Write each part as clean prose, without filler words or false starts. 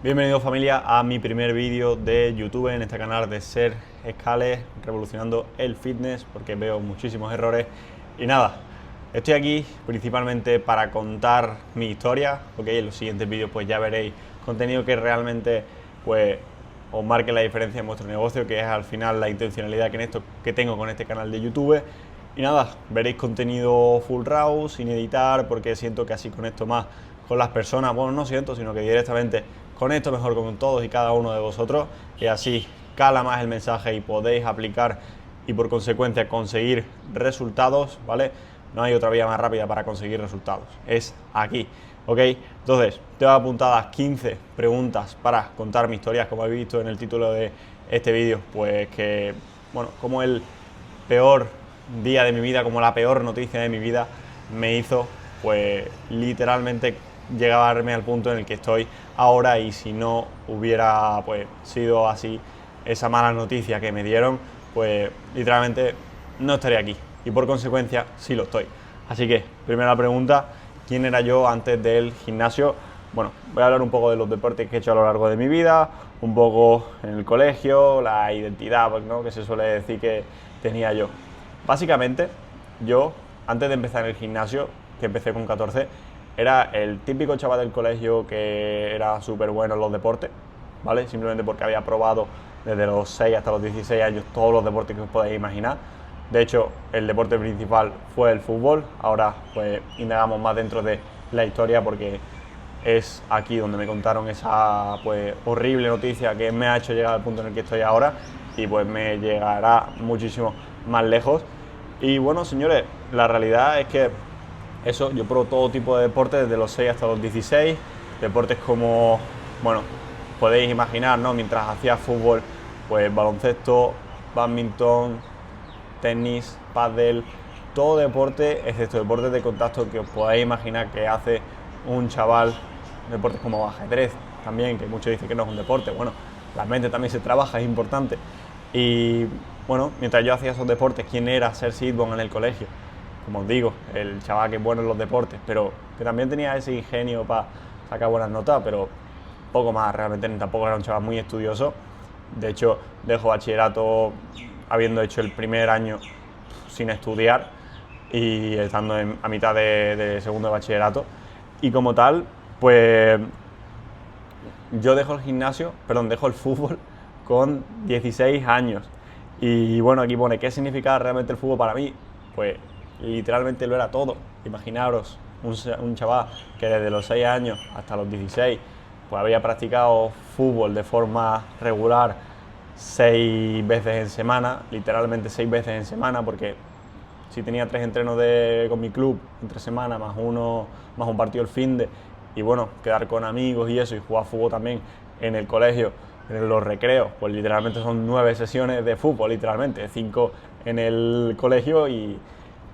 Bienvenidos familia a mi primer vídeo de YouTube en este canal de Ser Scales, revolucionando el fitness, porque veo muchísimos errores. Y nada, estoy aquí principalmente para contar mi historia, ok, en los siguientes vídeos pues ya veréis contenido que realmente pues os marque la diferencia en vuestro negocio, que es al final la intencionalidad que tengo con este canal de YouTube. Y nada, veréis contenido full RAW, sin editar, porque siento que así conecto más con las personas. Bueno, no siento, sino que directamente conecto mejor con todos y cada uno de vosotros, y así cala más el mensaje y podéis aplicar y por consecuencia conseguir resultados, ¿vale? No hay otra vía más rápida para conseguir resultados, es aquí, ¿ok? Entonces, tengo apuntadas 15 preguntas para contar mi historia, como habéis visto en el título de este vídeo, pues que, bueno, como el peor día de mi vida, como la peor noticia de mi vida me hizo, pues literalmente llegarme al punto en el que estoy ahora, y si no hubiera pues sido así esa mala noticia que me dieron, pues literalmente no estaría aquí, y por consecuencia sí lo estoy. Así que, primera pregunta, ¿quién era yo antes del gimnasio? Bueno, voy a hablar un poco de los deportes que he hecho a lo largo de mi vida, un poco en el colegio, la identidad, pues, ¿no?, que se suele decir que tenía yo. Básicamente, yo, antes de empezar en el gimnasio, que empecé con 14, era el típico chaval del colegio que era súper bueno en los deportes, ¿vale? Simplemente porque había probado desde los 6 hasta los 16 años todos los deportes que os podéis imaginar. De hecho, el deporte principal fue el fútbol. Ahora, pues, indagamos más dentro de la historia, porque es aquí donde me contaron esa, pues, horrible noticia que me ha hecho llegar al punto en el que estoy ahora, y pues me llegará muchísimo más lejos. Y bueno, señores, la realidad es que eso, yo probé todo tipo de deportes desde los 6 hasta los 16, deportes como, bueno, podéis imaginar, ¿no? Mientras hacía fútbol, pues baloncesto, bádminton, tenis, pádel, todo deporte, excepto deportes de contacto que os podáis imaginar que hace un chaval, deportes como ajedrez también, que muchos dicen que no es un deporte. Bueno, la mente también se trabaja, es importante. Y bueno, mientras yo hacía esos deportes, ¿quién era Sergi Idbon en el colegio? Como os digo, el chaval que es bueno en los deportes, pero que también tenía ese ingenio para sacar buenas notas, pero poco más realmente, tampoco era un chaval muy estudioso. De hecho, dejo bachillerato habiendo hecho el primer año sin estudiar y estando a mitad de segundo de bachillerato. Y como tal, pues yo dejo el fútbol con 16 años. Y bueno, aquí pone, ¿qué significa realmente el fútbol para mí? Pues literalmente lo era todo. Imaginaros un chaval que desde los 6 años hasta los 16 pues había practicado fútbol de forma regular 6 veces en semana, literalmente 6 veces en semana, porque si tenía 3 entrenos con mi club entre semana, más un partido el finde, y bueno, quedar con amigos y eso, y jugar fútbol también en el colegio, en los recreos, pues literalmente son 9 sesiones de fútbol, literalmente, 5 en el colegio y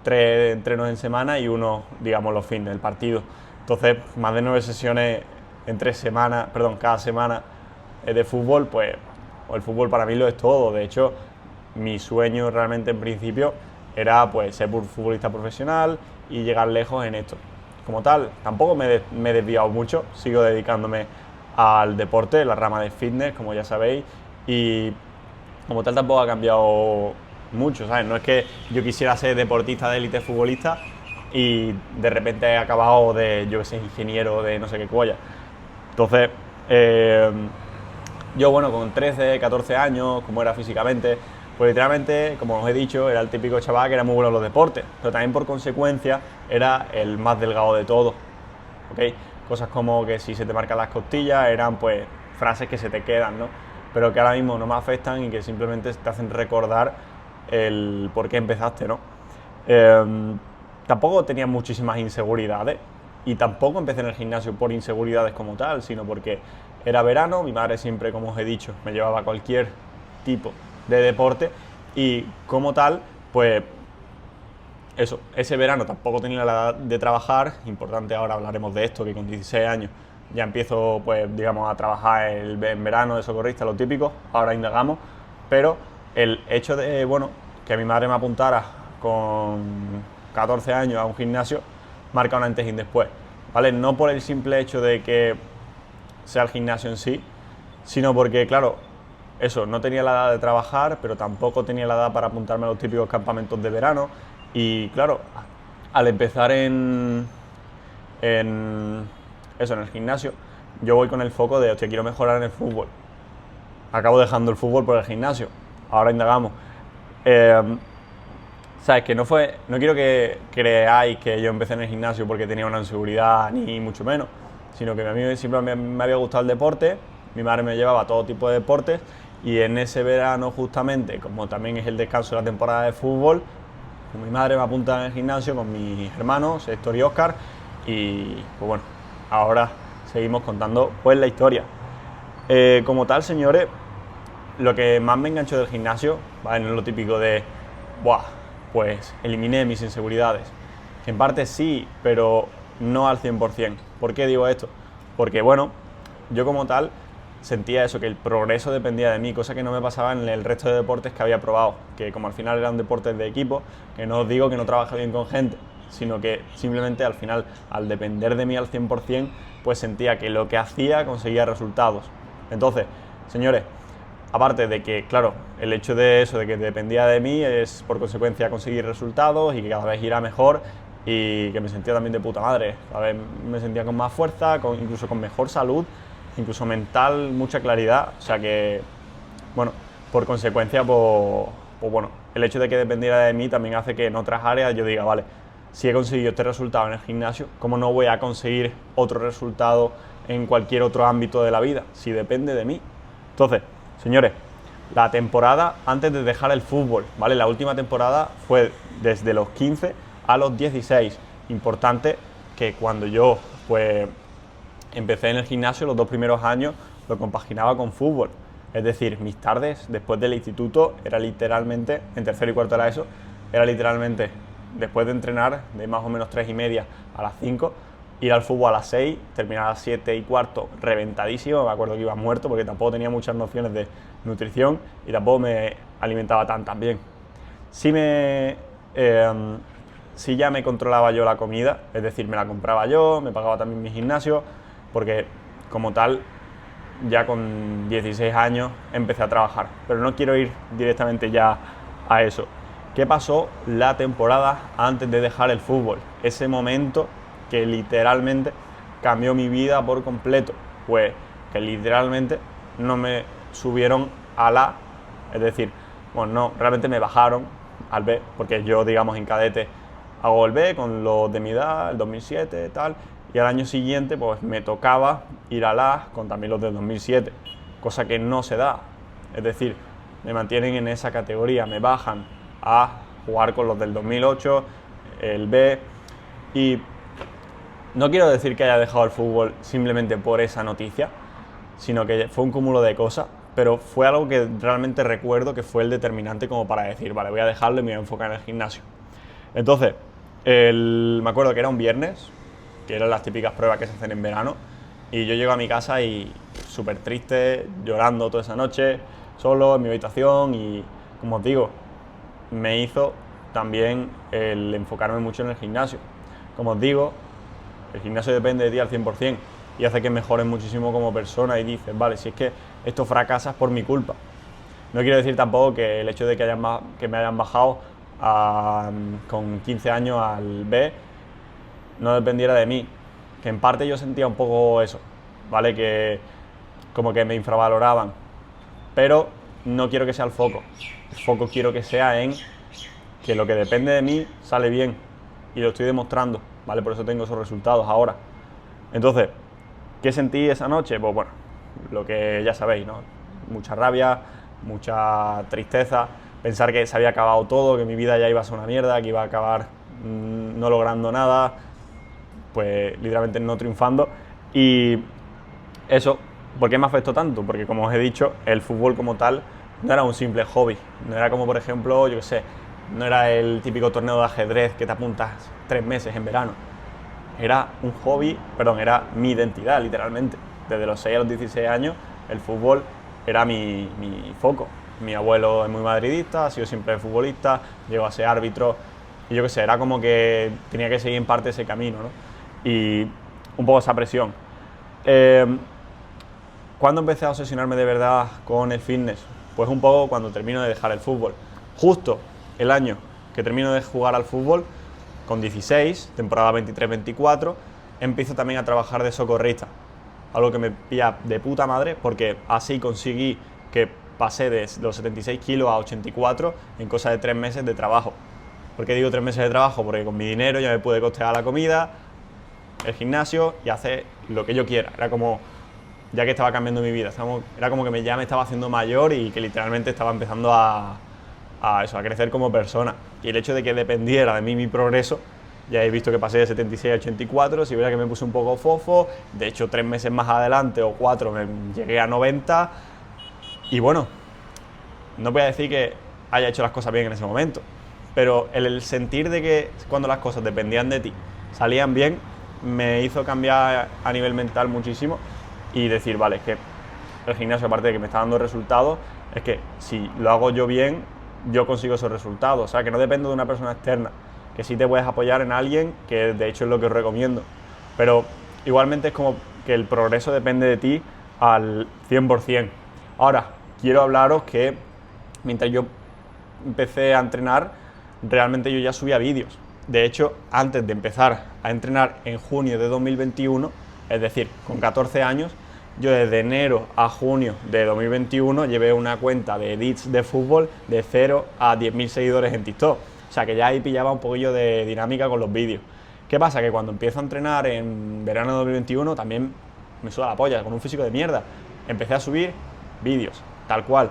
3 entrenos en semana y uno, digamos, los fines del partido. Entonces, más de 9 sesiones en 3 semanas, perdón, cada semana de fútbol, pues el fútbol para mí lo es todo. De hecho, mi sueño realmente en principio era pues ser futbolista profesional y llegar lejos en esto. Como tal, tampoco me he desviado mucho, sigo dedicándome al deporte, la rama de fitness, como ya sabéis, y como tal tampoco ha cambiado mucho, ¿sabes? No es que yo quisiera ser deportista de élite, futbolista, y de repente he acabado de, yo que sé, ingeniero de no sé qué colla. Entonces, yo, bueno, con 13, 14 años, como era físicamente, pues literalmente, como os he dicho, era el típico chaval que era muy bueno en los deportes, pero también por consecuencia era el más delgado de todos, ¿ok? Cosas como que si se te marcan las costillas eran pues frases que se te quedan, ¿no? Pero que ahora mismo no me afectan y que simplemente te hacen recordar el por qué empezaste, ¿no? Tampoco tenía muchísimas inseguridades, y tampoco empecé en el gimnasio por inseguridades como tal, sino porque era verano, mi madre siempre, como os he dicho, me llevaba a cualquier tipo de deporte, y como tal, pues eso, ese verano tampoco tenía la edad de trabajar. Importante, ahora hablaremos de esto, que con 16 años ya empiezo, pues, digamos, a trabajar en verano de socorrista, lo típico, ahora indagamos, pero el hecho de, bueno, que mi madre me apuntara con 14 años a un gimnasio, marca un antes y un después, ¿vale? No por el simple hecho de que sea el gimnasio en sí, sino porque, claro, eso, no tenía la edad de trabajar, pero tampoco tenía la edad para apuntarme a los típicos campamentos de verano. Y claro, al empezar en el gimnasio, yo voy con el foco de, hostia, quiero mejorar en el fútbol. Acabo dejando el fútbol por el gimnasio. Ahora indagamos. Sabes que no quiero que creáis que yo empecé en el gimnasio porque tenía una inseguridad, ni mucho menos, sino que a mí siempre me había gustado el deporte. Mi madre me llevaba a todo tipo de deportes y en ese verano justamente, como también es el descanso de la temporada de fútbol, mi madre me apunta en el gimnasio con mis hermanos, Héctor y Óscar, y pues bueno, ahora seguimos contando pues la historia. Como tal, señores, lo que más me enganchó del gimnasio, ¿vale? No es lo típico de, buah, pues eliminé mis inseguridades. En parte sí, pero no al 100%. ¿Por qué digo esto? Porque bueno, yo como tal sentía eso, que el progreso dependía de mí, cosa que no me pasaba en el resto de deportes que había probado, que como al final eran deportes de equipo, que no os digo que no trabaja bien con gente, sino que simplemente al final, al depender de mí al 100%, pues sentía que lo que hacía conseguía resultados. Entonces, señores, aparte de que, claro, el hecho de eso, de que dependía de mí, es por consecuencia conseguir resultados y que cada vez irá mejor y que me sentía también de puta madre. A ver, me sentía con más fuerza, incluso con mejor salud, incluso mental, mucha claridad. O sea que, bueno, por consecuencia, pues bueno, el hecho de que dependiera de mí también hace que en otras áreas yo diga, vale, si he conseguido este resultado en el gimnasio, ¿cómo no voy a conseguir otro resultado en cualquier otro ámbito de la vida? Si depende de mí. Entonces, señores, la temporada antes de dejar el fútbol, ¿vale? La última temporada fue desde los 15 a los 16. Importante que cuando yo, pues, empecé en el gimnasio, los 2 primeros años lo compaginaba con fútbol. Es decir, mis tardes después del instituto era literalmente, en tercero y cuarto era eso, era literalmente después de entrenar de más o menos 3:30 a las 5, ir al fútbol a las 6, terminar a las 7:15 reventadísimo. Me acuerdo que iba muerto porque tampoco tenía muchas nociones de nutrición y tampoco me alimentaba tan bien. Sí ya me controlaba yo la comida, es decir, me la compraba yo, me pagaba también mi gimnasio, porque como tal, ya con 16 años empecé a trabajar, pero no quiero ir directamente ya a eso. ¿Qué pasó la temporada antes de dejar el fútbol? Ese momento que literalmente cambió mi vida por completo, pues que literalmente no me subieron a la, es decir, bueno, no, realmente me bajaron al B, porque yo, digamos, en cadete hago el B con los de mi edad, el 2007 tal, y al año siguiente pues me tocaba ir a la con también los del 2007, cosa que no se da, es decir, me mantienen en esa categoría, me bajan a jugar con los del 2008, el B, y no quiero decir que haya dejado el fútbol simplemente por esa noticia, sino que fue un cúmulo de cosas, pero fue algo que realmente recuerdo que fue el determinante como para decir, vale, voy a dejarlo y me voy a enfocar en el gimnasio. Entonces, me acuerdo que era un viernes, que eran las típicas pruebas que se hacen en verano, y yo llego a mi casa y súper triste, llorando toda esa noche, solo en mi habitación, y como os digo, me hizo también el enfocarme mucho en el gimnasio. Como os digo, el gimnasio depende de ti al 100% y hace que mejores muchísimo como persona y dices, vale, si es que esto fracasa es por mi culpa. No quiero decir tampoco que el hecho de que me hayan bajado con 15 años al B no dependiera de mí, que en parte yo sentía un poco eso, ¿vale? Que como que me infravaloraban, pero no quiero que sea el foco. El foco quiero que sea en que lo que depende de mí sale bien y lo estoy demostrando, ¿vale? Por eso tengo esos resultados ahora. Entonces, ¿qué sentí esa noche? Pues bueno, lo que ya sabéis, ¿no? Mucha rabia, mucha tristeza, pensar que se había acabado todo, que mi vida ya iba a ser una mierda, que iba a acabar no logrando nada, pues literalmente no triunfando. Y eso, ¿por qué me afectó tanto? Porque como os he dicho, el fútbol como tal no era un simple hobby, no era como por ejemplo, yo qué sé, no era el típico torneo de ajedrez que te apuntas 3 meses en verano. Era un hobby, perdón, era mi identidad literalmente. Desde los 6 a los 16 años el fútbol era mi foco. Mi abuelo es muy madridista, ha sido siempre futbolista, llegó a ser árbitro y yo qué sé, era como que tenía que seguir en parte ese camino, ¿no? Y un poco esa presión. ¿Cuándo empecé a obsesionarme de verdad con el fitness? Pues un poco cuando termino de dejar el fútbol. Justo el año que termino de jugar al fútbol, con 16, temporada 23-24, empiezo también a trabajar de socorrista. Algo que me pilla de puta madre, porque así conseguí que pasé de los 76 kilos a 84 en cosa de 3 meses de trabajo. ¿Por qué digo 3 meses de trabajo? Porque con mi dinero ya me pude costear la comida, el gimnasio y hacer lo que yo quiera. Era como, ya que estaba cambiando mi vida, era como que ya me estaba haciendo mayor y que literalmente estaba empezando a crecer como persona. Y el hecho de que dependiera de mí mi progreso, ya he visto que pasé de 76 a 84, si verdad que me puse un poco fofo, de hecho 3 meses más adelante o 4 me llegué a 90 y bueno, no voy a decir que haya hecho las cosas bien en ese momento, pero el sentir de que cuando las cosas dependían de ti, salían bien, me hizo cambiar a nivel mental muchísimo y decir, vale, es que el gimnasio, aparte de que me está dando resultados, es que si lo hago yo bien, yo consigo esos resultados. O sea, que no dependo de una persona externa, que sí te puedes apoyar en alguien, que de hecho es lo que os recomiendo. Pero igualmente es como que el progreso depende de ti al 100%. Ahora, quiero hablaros que mientras yo empecé a entrenar, realmente yo ya subía vídeos. De hecho, antes de empezar a entrenar en junio de 2021, es decir, con 14 años, yo desde enero a junio de 2021 llevé una cuenta de edits de fútbol de 0 a 10.000 seguidores en TikTok. O sea que ya ahí pillaba un poquillo de dinámica con los vídeos. ¿Qué pasa? Que cuando empiezo a entrenar en verano de 2021 también me suda la polla, con un físico de mierda. Empecé a subir vídeos, tal cual,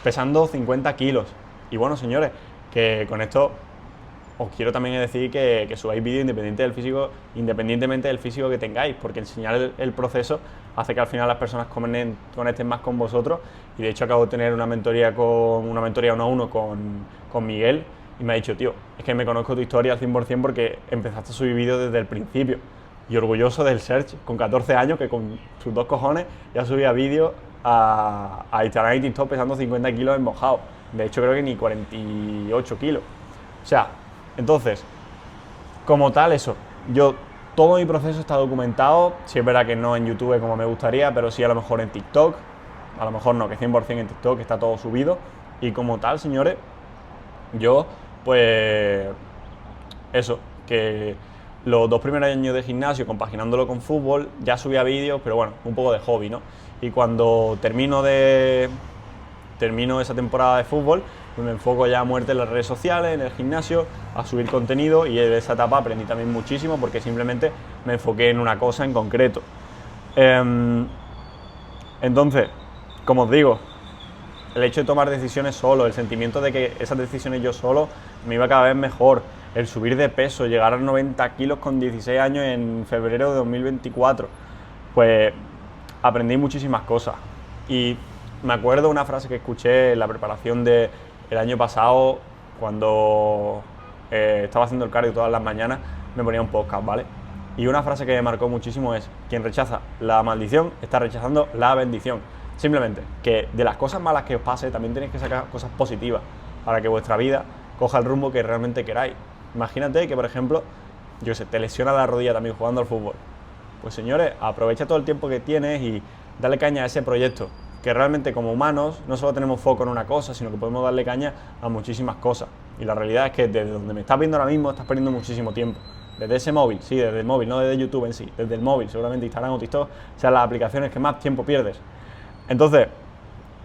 pesando 50 kilos. Y bueno, señores, que con esto os quiero también decir que subáis vídeos independientemente del físico que tengáis, porque enseñar el proceso hace que al final las personas conecten más con vosotros. Y de hecho acabo de tener una mentoría 1 a 1 con Miguel y me ha dicho, tío, es que me conozco tu historia al 100% porque empezaste a subir vídeos desde el principio. Y orgulloso del Serge, con 14 años, que con sus 2 cojones ya subía vídeos a Instagram y TikTok pesando 50 kilos en mojado. De hecho creo que ni 48 kilos. O sea, entonces, como tal, eso, todo mi proceso está documentado. Si es verdad que no en YouTube como me gustaría, pero sí a lo mejor en TikTok, a lo mejor no, que 100% en TikTok está todo subido. Y como tal, señores, yo, pues, eso, que los 2 primeros años de gimnasio, compaginándolo con fútbol, ya subía vídeos, pero bueno, un poco de hobby, ¿no? Y cuando termino esa temporada de fútbol, me enfoco ya a muerte en las redes sociales, en el gimnasio, a subir contenido, y de esa etapa aprendí también muchísimo porque simplemente me enfoqué en una cosa en concreto. Entonces, como os digo, el hecho de tomar decisiones solo, el sentimiento de que esas decisiones yo solo me iba cada vez mejor, el subir de peso, llegar a 90 kilos con 16 años en febrero de 2024, pues aprendí muchísimas cosas. Y me acuerdo una frase que escuché en la preparación del año pasado, cuando estaba haciendo el cardio todas las mañanas, me ponía un podcast, ¿vale? Y una frase que me marcó muchísimo es: quien rechaza la maldición está rechazando la bendición. Simplemente, que de las cosas malas que os pase también tenéis que sacar cosas positivas para que vuestra vida coja el rumbo que realmente queráis. Imagínate que, por ejemplo, yo sé, te lesiona la rodilla también jugando al fútbol. Pues señores, aprovecha todo el tiempo que tienes y dale caña a ese proyecto, que realmente como humanos no solo tenemos foco en una cosa, sino que podemos darle caña a muchísimas cosas. Y la realidad es que desde donde me estás viendo ahora mismo estás perdiendo muchísimo tiempo. Desde ese móvil, sí, desde el móvil, no desde YouTube en sí, desde el móvil, seguramente Instagram o TikTok sean las aplicaciones que más tiempo pierdes. Entonces,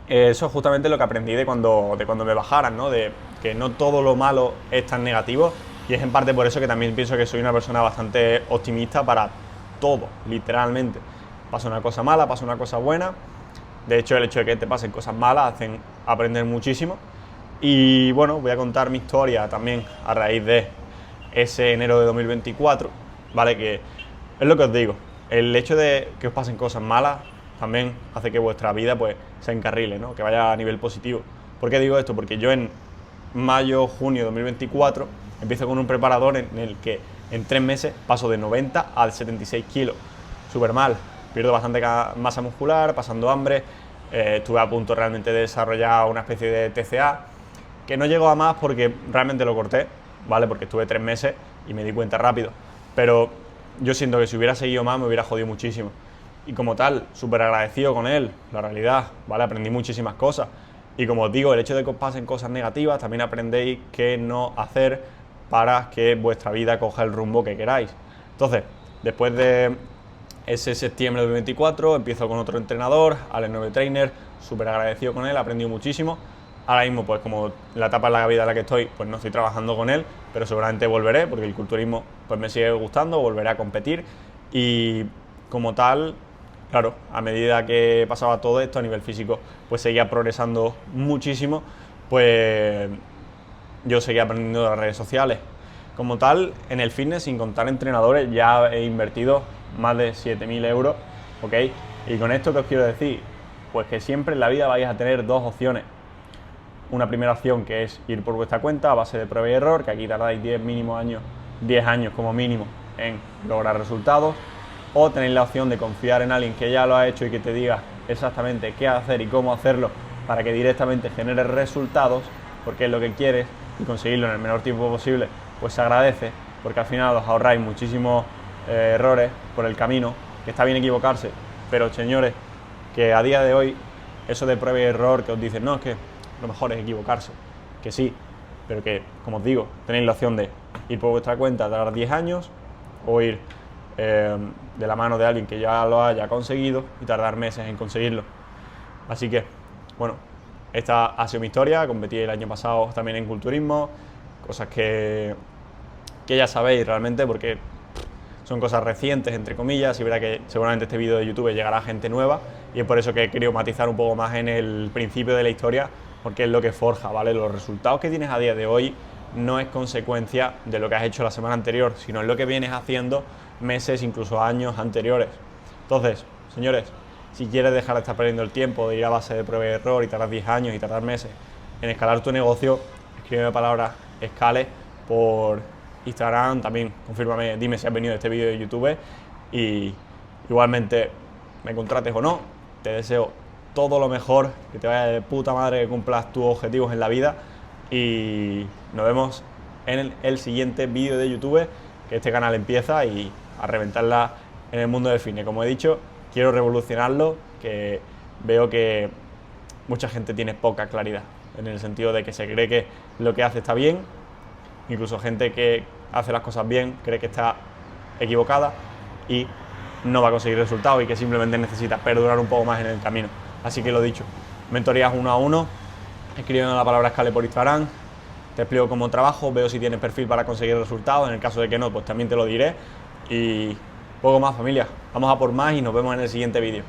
eso es justamente lo que aprendí de cuando me bajaran, ¿no? De que no todo lo malo es tan negativo, y es en parte por eso que también pienso que soy una persona bastante optimista para todo, literalmente. Pasa una cosa mala, pasa una cosa buena. De hecho, el hecho de que te pasen cosas malas hacen aprender muchísimo. Y bueno, voy a contar mi historia también a raíz de ese enero de 2024, ¿vale? Que es lo que os digo, el hecho de que os pasen cosas malas también hace que vuestra vida pues se encarrile, ¿no? Que vaya a nivel positivo. ¿Por qué digo esto? Porque yo en mayo, junio de 2024 empiezo con un preparador en el que en 3 meses paso de 90 a 76 kilos. Súper mal, pierdo bastante masa muscular, pasando hambre, estuve a punto realmente de desarrollar una especie de TCA, que no llegó a más porque realmente lo corté, ¿vale? Porque estuve 3 meses y me di cuenta rápido. Pero yo siento que si hubiera seguido más me hubiera jodido muchísimo. y como tal, súper agradecido con él, la realidad, ¿vale? Aprendí muchísimas cosas. Y como os digo, el hecho de que os pasen cosas negativas, también aprendéis qué no hacer para que vuestra vida coja el rumbo que queráis. Entonces, después de ese septiembre de 2024, empiezo con otro entrenador, Alex Nove Trainer, súper agradecido con él, he aprendido muchísimo. Ahora mismo, pues como la etapa en la vida en la que estoy, pues no estoy trabajando con él, pero seguramente volveré, porque el culturismo pues me sigue gustando, volveré a competir y como tal, claro, a medida que pasaba todo esto a nivel físico, pues seguía progresando muchísimo, pues yo seguía aprendiendo de las redes sociales. Como tal, en el fitness, sin contar entrenadores, ya he invertido más de 7.000 euros, ¿ok? Y con esto, ¿qué os quiero decir? Pues que siempre en la vida vais a tener dos opciones. Una primera opción que es ir por vuestra cuenta a base de prueba y error, que aquí tardáis 10 años como mínimo en lograr resultados, o tenéis la opción de confiar en alguien que ya lo ha hecho y que te diga exactamente qué hacer y cómo hacerlo para que directamente genere resultados, porque es lo que quieres, y conseguirlo en el menor tiempo posible, pues se agradece, porque al final os ahorráis muchísimos errores por el camino, que está bien equivocarse, pero señores, que a día de hoy eso de prueba y error que os dicen, no, es que lo mejor es equivocarse, que sí, pero que, como os digo, tenéis la opción de ir por vuestra cuenta, tardar 10 años, o ir de la mano de alguien que ya lo haya conseguido y tardar meses en conseguirlo. Así que, bueno, esta ha sido mi historia. Competí el año pasado también en culturismo, cosas que ya sabéis realmente, porque son cosas recientes, entre comillas, y verá que seguramente este vídeo de YouTube llegará a gente nueva, y es por eso que he querido matizar un poco más en el principio de la historia, porque es lo que forja, ¿vale? Los resultados que tienes a día de hoy no es consecuencia de lo que has hecho la semana anterior, sino es lo que vienes haciendo meses, incluso años anteriores. Entonces, señores, si quieres dejar de estar perdiendo el tiempo, de ir a base de prueba y error y tardar 10 años y tardar meses en escalar tu negocio, escríbeme la palabra escale por Instagram, también confírmame, dime si has venido de este vídeo de YouTube, y igualmente me contrates o no, te deseo todo lo mejor, que te vaya de puta madre, que cumplas tus objetivos en la vida, y nos vemos en el siguiente vídeo de YouTube, que este canal empieza y a reventarla en el mundo del fitness. Como he dicho, quiero revolucionarlo, que veo que mucha gente tiene poca claridad, en el sentido de que se cree que lo que hace está bien, incluso gente que hace las cosas bien cree que está equivocada y no va a conseguir resultados, y que simplemente necesita perdurar un poco más en el camino. Así que lo dicho, mentorías 1 a 1, escríbeme la palabra escale por Instagram, te explico cómo trabajo, veo si tienes perfil para conseguir resultados, en el caso de que no, pues también te lo diré, y poco más, familia. Vamos a por más y nos vemos en el siguiente vídeo.